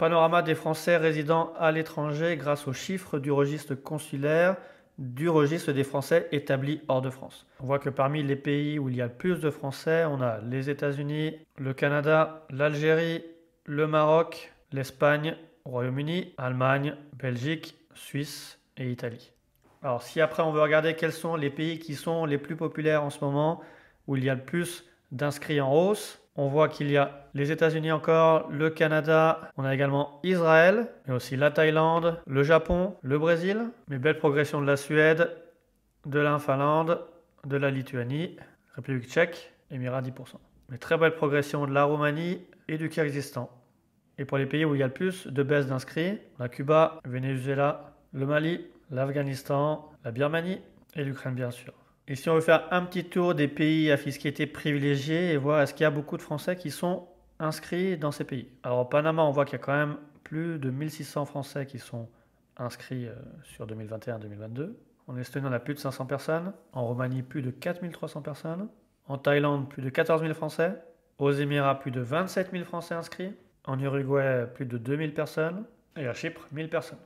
Panorama des Français résidant à l'étranger grâce aux chiffres du registre consulaire du registre des Français établis hors de France. On voit que parmi les pays où il y a le plus de Français, on a les États-Unis, le Canada, l'Algérie, le Maroc, l'Espagne, Royaume-Uni, Allemagne, Belgique, Suisse et Italie. Alors si après on veut regarder quels sont les pays qui sont les plus populaires en ce moment, où il y a le plus d'inscrits en hausse, on voit qu'il y a les États-Unis encore, le Canada, on a également Israël, mais aussi la Thaïlande, le Japon, le Brésil, mais belle progression de la Suède, de la Finlande, de la Lituanie, République tchèque, Émirats 10%. Mais très belle progression de la Roumanie et du Kyrgyzstan. Et pour les pays où il y a le plus de baisse d'inscrits, on a Cuba, le Venezuela, le Mali, l'Afghanistan, la Birmanie et l'Ukraine bien sûr. Et si on veut faire un petit tour des pays à fiscalité privilégiée et voir est-ce qu'il y a beaucoup de Français qui sont inscrits dans ces pays. Alors au Panama, on voit qu'il y a quand même plus de 1600 Français qui sont inscrits sur 2021-2022. En Estonie, on a plus de 500 personnes. En Roumanie, plus de 4300 personnes. En Thaïlande, plus de 14 000 Français. Aux Émirats, plus de 27 000 Français inscrits. En Uruguay, plus de 2000 personnes. Et à Chypre, 1000 personnes.